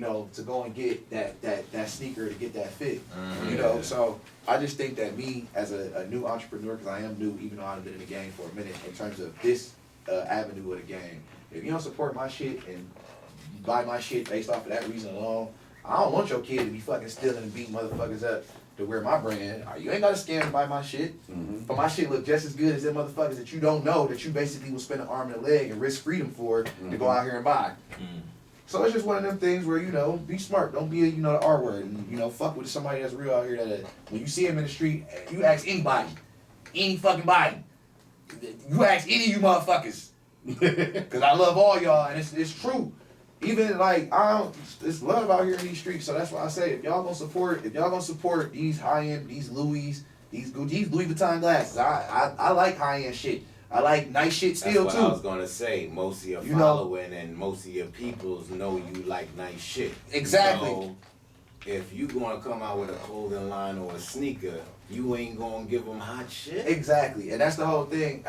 to go and get that sneaker to get that fit. So I just think that me as a new entrepreneur, because I am new, even though I've been in the game for a minute, in terms of this avenue of the game, if you don't support my shit and buy my shit based off of that reason alone, I don't want your kid to be fucking stealing and beating motherfuckers up to wear my brand. You ain't got to scam to buy my shit. But my shit look just as good as them motherfuckers that you don't know that you basically will spend an arm and a leg and risk freedom for to go out here and buy. So it's just one of them things where, be smart. Don't be the R word. And, fuck with somebody that's real out here that when you see him in the street, you ask anybody, any fucking body, you ask any of you motherfuckers. Because I love all y'all, and it's true. Even it's love out here in these streets. So that's why I say, if y'all gonna support these high end, these Louis Vuitton glasses, I like high end shit. I like nice shit still too. That's what I was gonna say. Most of your following and most of your peoples know you like nice shit. Exactly. So if you gonna come out with a clothing line or a sneaker, you ain't gonna give them hot shit. Exactly, and that's the whole thing.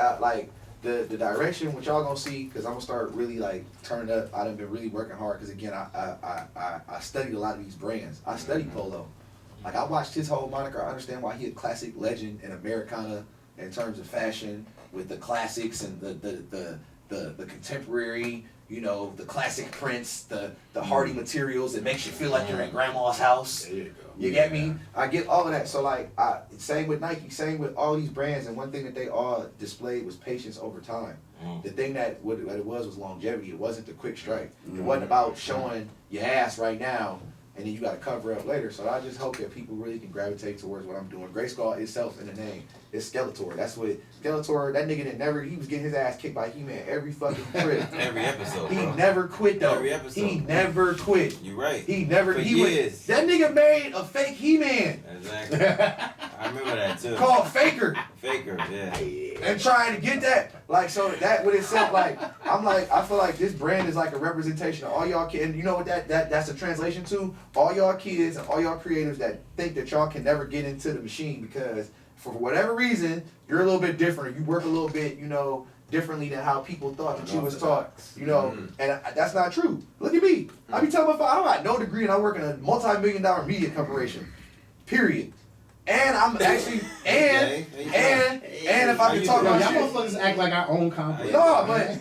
The direction what y'all gonna see, because I'm gonna start really turning up. I done been really working hard because again I studied a lot of these brands. I studied Polo. I watched his whole moniker. I understand why he a classic legend in Americana in terms of fashion, with the classics and the contemporary, the classic prints, the hardy materials that makes you feel like you're at grandma's house. There you go. You get me? I get all of that. So same with Nike, same with all these brands, and one thing that they all displayed was patience over time. The thing that what it was longevity. It wasn't the quick strike. It wasn't about showing your ass right now and then you got to cover up later. So I just hope that people really can gravitate towards what I'm doing. Grayskull itself in the name is Skeletor. That's what Skeletor. That nigga he was getting his ass kicked by He-Man every fucking trip. Every episode. He never quit though. Every episode. He never quit. You're right. He never. For years. That nigga made a fake He-Man. Exactly. I remember that too. Called Faker. Faker. Yeah. And trying to get that, so that with itself, I feel like this brand is like a representation of all y'all kids. And you know what that's a translation to? All y'all kids and all y'all creators that think that y'all can never get into the machine because for whatever reason you're a little bit different. You work a little bit, differently than how people thought that you was taught. And that's not true. Look at me. I be telling my father I got no degree and I work in a multi-million-dollar media corporation. Period. And I'm actually and if I can talk about y'all motherfuckers act like our own company. No, but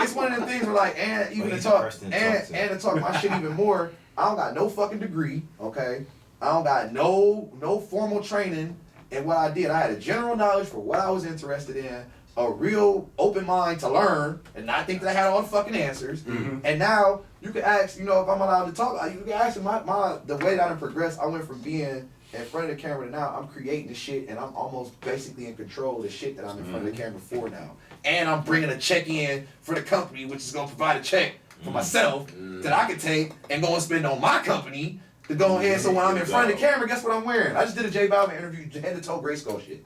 it's one of them things where and even to talk to talk my shit even more. I don't got no fucking degree, okay? I don't got no formal training in what I did. I had a general knowledge for what I was interested in, a real open mind to learn, and not think that I had all the fucking answers. And now you can ask, if I'm allowed to talk, you can ask the way that I progressed. I went from being in front of the camera to now I'm creating the shit and I'm almost basically in control of the shit that I'm in front of the camera for now. And I'm bringing a check in for the company, which is going to provide a check for myself that I can take and go and spend on my company to go ahead. So when I'm in front of the camera, guess what I'm wearing? I just did a J Balvin interview, head to toe Grayskull shit.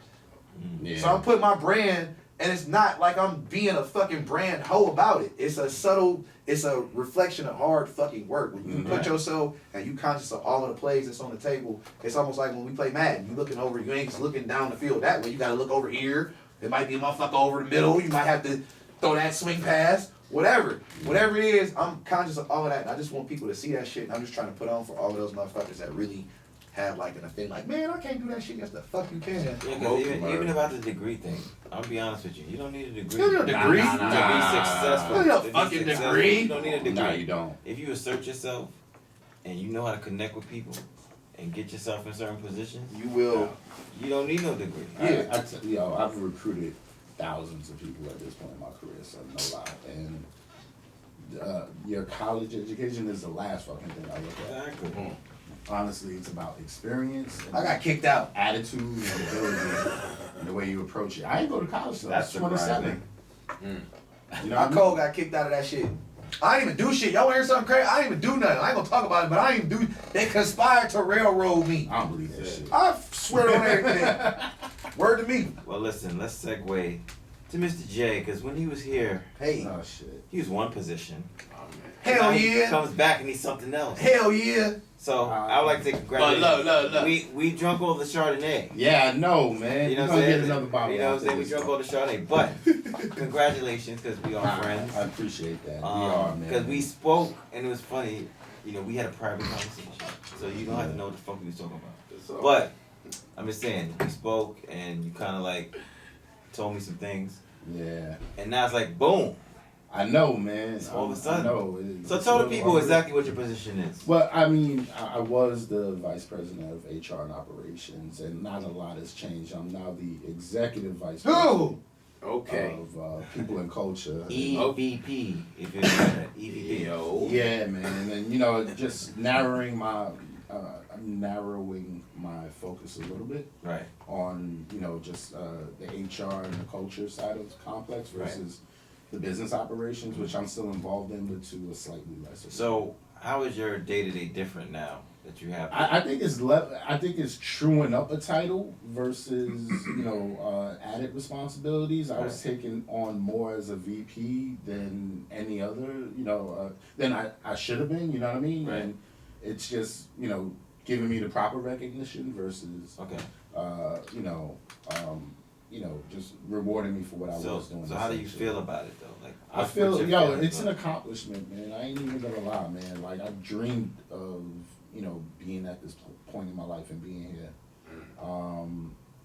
So I'm putting my brand, and it's not like I'm being a fucking brand hoe about it. It's a reflection of hard fucking work. When you put yourself and you conscious of all of the plays that's on the table, it's almost like when we play Madden. You looking over, you ain't just looking down the field that way. You gotta look over here. It might be a motherfucker over the middle. You might have to throw that swing pass. Whatever it is, I'm conscious of all of that. And I just want people to see that shit. And I'm just trying to put on for all of those motherfuckers that really have an thing man, I can't do that shit. Yes, the fuck you can. Yeah, even about the degree thing, I'll be honest with you. You don't need a degree. You don't need a degree to be successful. You don't need a fucking degree. You don't need a degree. No, you don't. If you assert yourself and you know how to connect with people and get yourself in certain positions, you will. You don't need no degree. Yeah, I've recruited thousands of people at this point in my career, so no lie. And your college education is the last fucking thing I look at. Exactly. Honestly, it's about experience. I got kicked out. Attitude and ability and the way you approach it. I ain't go to college till I was 27. My code got kicked out of that shit. I didn't even do shit. Y'all want to hear something crazy? I didn't even do nothing. I ain't gonna talk about it, but I didn't even do. They conspired to railroad me. I don't believe that shit. I swear on everything. Word to me. Well, listen, let's segue to Mr. J, because when he was here, Oh shit. he was one position. Hell He yeah. comes back and he's something else. Hell yeah. So I would like to congratulate. Look. We drunk all the Chardonnay. Yeah, I know, man. You know what I'm saying? Another bottle. You know what I'm saying? We drunk all the Chardonnay, but congratulations because we are friends. I appreciate that. We are, man. Because we spoke and it was funny. we had a private conversation, so you don't have to know what the fuck we was talking about. So, But I'm just saying, we spoke and you kind of like told me some things, Yeah. and now it's like boom. I know, man. All of a sudden. I know. So tell the people exactly what your position is. Well, I mean, I was the vice president of HR and operations, and not a lot has changed. I'm now the executive vice president okay. of people and culture. EVP, if you're that EVP. Yo. Yeah, man, and just narrowing my focus a little bit Right. on just the HR and the culture side of the complex versus the business operations, which I'm still involved in, but to a slightly lesser. So how is your day-to-day different now that you have? I think it's truing up a title versus added responsibilities. I was taking on more as a VP than any other than I should have been. You know what I mean? Right. And it's just giving me the proper recognition versus just rewarding me for what I was doing. So how do you feel about it though? Like I feel it's an about accomplishment, man. I ain't even gonna lie, man. Like I dreamed of being at this point in my life and being here.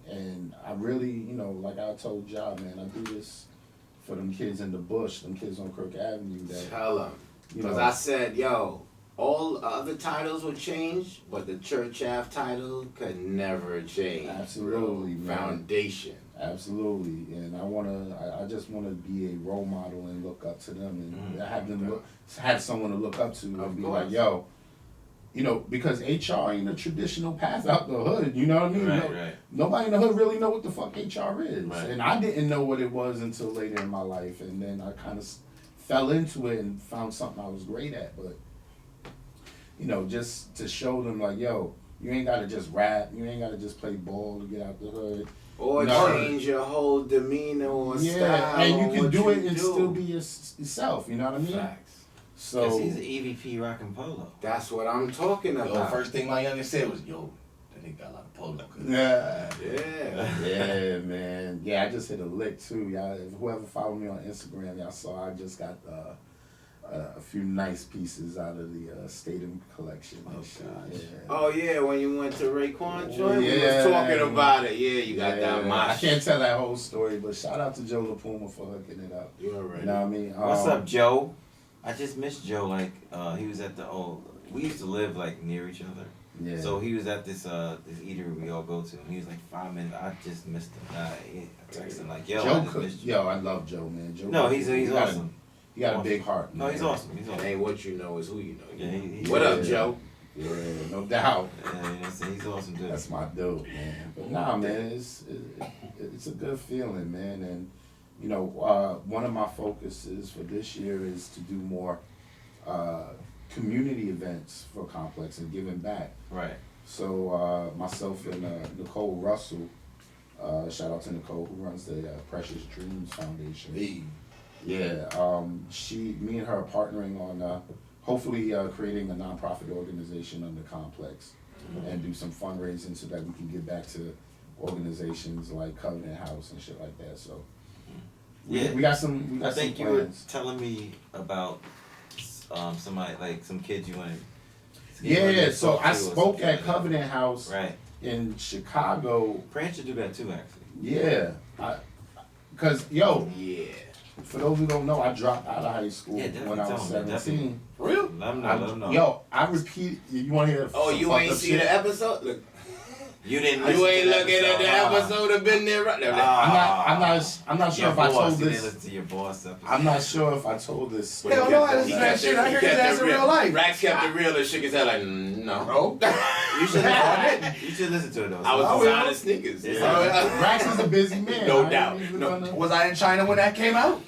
And I really, like I told y'all, man, I do this for them kids in the bush, them kids on Kirk Avenue. Tell them. Because I said, all other titles would change, but the Church Ave title could never change. Absolutely, man. Foundation. Absolutely, and I just wanna be a role model and look up to them and have them have someone to look up to and be like, yo, because HR ain't a traditional path out the hood. You know what I mean? Right. Nobody in the hood really know what the fuck HR is, Right. and I didn't know what it was until later in my life, and then I kind of fell into it and found something I was great at, but. Just to show them like, yo, you ain't gotta just rap, you ain't gotta just play ball to get out the hood. Or change your whole demeanor or style. And you can do it and do. still be yourself, you know what I mean? Facts. So he's an EVP rockin' polo. That's what I'm talking about. Yo, first thing my youngest said was, yo, that nigga got a lot of polo. Yeah, man. Yeah, I just hit a lick too. Y'all, whoever followed me on Instagram, y'all saw I just got a few nice pieces out of the Statham collection. Oh yeah, when you went to Raekwon joint, we was talking about it. Yeah, you got that. I can't tell that whole story, but shout out to Joe LaPuma for hooking it up. You already. You know what I mean? What's up, Joe? I just missed Joe. Like he was at we used to live like near each other. Yeah. So he was at this eatery we all go to, and he was like 5 minutes. I just missed him. I texted him like, yo, I just missed you. Yo, I love Joe, man. Joe. No, he's awesome. He got a big heart. No, man. he's awesome. He's awesome. Ain't what you know is who you know. Yeah, what up, Joe? Yeah, no doubt. Yeah, he's awesome too. That's my dude, man. But nah, man, it's a good feeling, man. And one of my focuses for this year is to do more community events for Complex and giving back. Right. So myself and Nicole Russell, shout out to Nicole who runs the Precious Dreams Foundation. Hey. Yeah, me and her are partnering on hopefully creating a nonprofit organization under Complex and do some fundraising so that we can give back to organizations like Covenant House and shit like that. So we got some. I think you were telling me about somebody, like some kids you wanted. Yeah, so I spoke at Covenant House in Chicago. Pran should do that too, actually. Yeah, because for those who don't know, I dropped out of high school when I was 17. For real? Let them know. Yo, I repeat. You want to hear? Oh, you ain't seen the episode? Look. You didn't. You ain't looking at the episode. Have been there right there. I'm not sure if I told this. Listen to your boss episode. I'm not sure if I told this. Hell no, I listen to that shit. I hear his ass in real life. Rax kept it real and shook his head like, no. You should listen to it though. I was designing sneakers. Rax is a busy man. No doubt. Was I in China when that came out?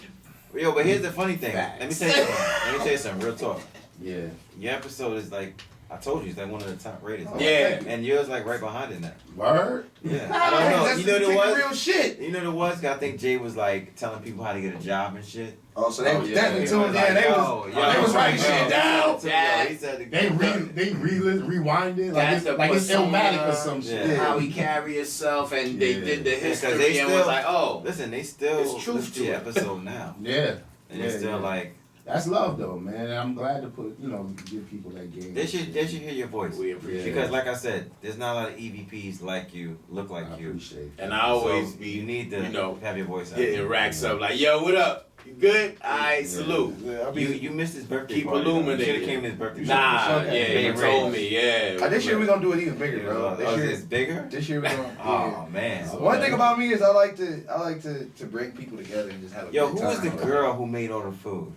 Yo, but here's the funny thing. Let me tell you something. Real talk. Yeah. Your episode is like, I told you, it's like one of the top rated. Yeah. And yours like right behind it now. Word? Yeah. I don't know. That's You know what it was? real shit. You know what it was? I think Jay was like telling people how to get a job and shit. Oh, so they was definitely He tuned in. like, They was writing shit down. Yeah. They rewind it like it's Illmatic or some shit. Yeah. How he carry himself, and they did the history they and still, was like, oh. listen, they still It's truth listen to to the it. episode now. Yeah. And it's still like, That's love though, man. I'm glad to give people that game. They should hear your voice. We appreciate Because it. like I said, there's not a lot of EVPs like you, look like I you. appreciate that. And I always So be, you need to have your voice out. hitting racks up like, yo, what up? You good? Alright, salute. You missed his birthday Keep party. illuminated. Should have came to his birthday Nah, party. yeah, you told me, yeah. This year we're gonna do it even bigger, bro. Oh, This year, it's bigger? this year we're gonna. Oh man. One thing about me is I like to bring people together and just have a Yo, good who was the time. girl who made all the food?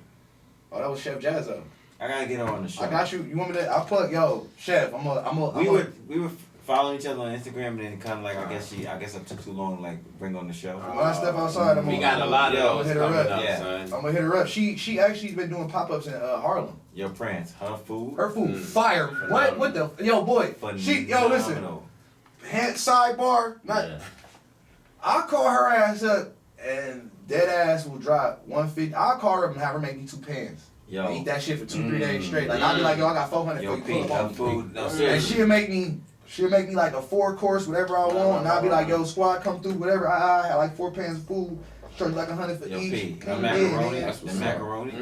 Oh, that was Chef Jazzo. I gotta get her on the show. I got you. You want me to? I'll plug. Yo, Chef. We were following each other on Instagram, and then kind of like I guess it took too long to like bring on the show. When I step outside, We got a lot of those hit her coming up. up, Yeah. son. I'm gonna hit her up. She actually been doing pop-ups in Harlem. Yo, Prince, her food. Her food fire. What the? Yo, boy. Listen. Phenomenal. Sidebar. I'll call her ass up and dead ass will drop 150. I'll call her up and have her make me 2 pans. Yo, And eat that shit for 2-3 days straight. Like I'll be like, yo, I got 400 yo, for Pete, you. her food. No, And seriously. she'll make me like a 4-course, whatever I want, and I'll be like, yo, squad, come through, whatever. I have like 4 pans of food, charge like 100 for Yo, each. Pete, the Yeah, macaroni. man. The macaroni.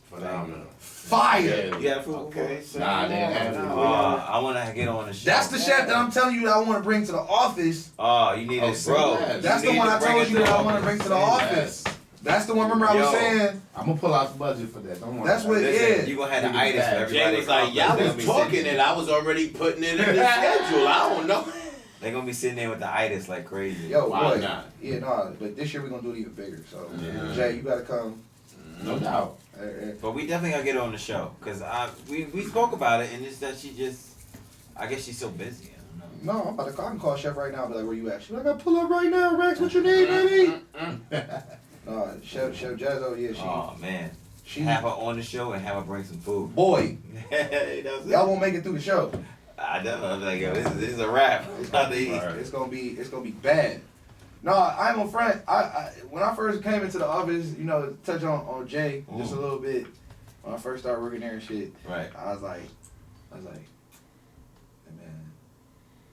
Phenomenal. Fire. You got a food? Okay, so Nah, they didn't have it. I want to get on the show. That's the chef that I'm telling you that I want to bring to the office. Oh, you need it, say bro. that. That's You the need one to I bring told it you to that I the want to bring to the Say office. That's the one. Remember I was Yo. saying. I'm gonna pull out the budget for that. Don't worry. That's what. Listen, Yeah. you gonna have the Nigga itis for bad. everybody. Jay was like, y'all They was gonna be talking sitting- and I was already putting it in the schedule. I don't know. They're gonna be sitting there with the itis like crazy. Yo, Why boy. not? Yeah, no. But this year we're gonna do it even bigger. So Yeah. Jay, you gotta come. No doubt. But we definitely gotta get her on the show because we spoke about it and it's that I guess she's so busy. I don't know. No, I'm about to call. I can call Chef right now. Be like, where you at? She's like, I pull up right now. Rex, what you need, baby? Chef Jazzo, yeah, Oh man, she have her on the show and have her bring some food. boy. That's Y'all won't make it through the show. I know. I'm like, yo, this is a wrap. It's gonna be bad. No, I ain't gonna front. I when I first came into the office, touch on Jay just a little bit. When I first started working there and shit, Right. I was like, hey man,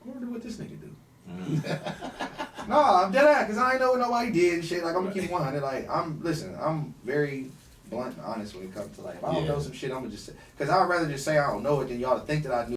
I wonder what this nigga do. Mm. No, I'm dead ass, cause I ain't know what nobody did and shit. Like I'm gonna keep 100. Like I'm very blunt and honest when it comes to like if I don't know some shit, I'm gonna just say, cause I'd rather just say I don't know it than y'all to think that I knew.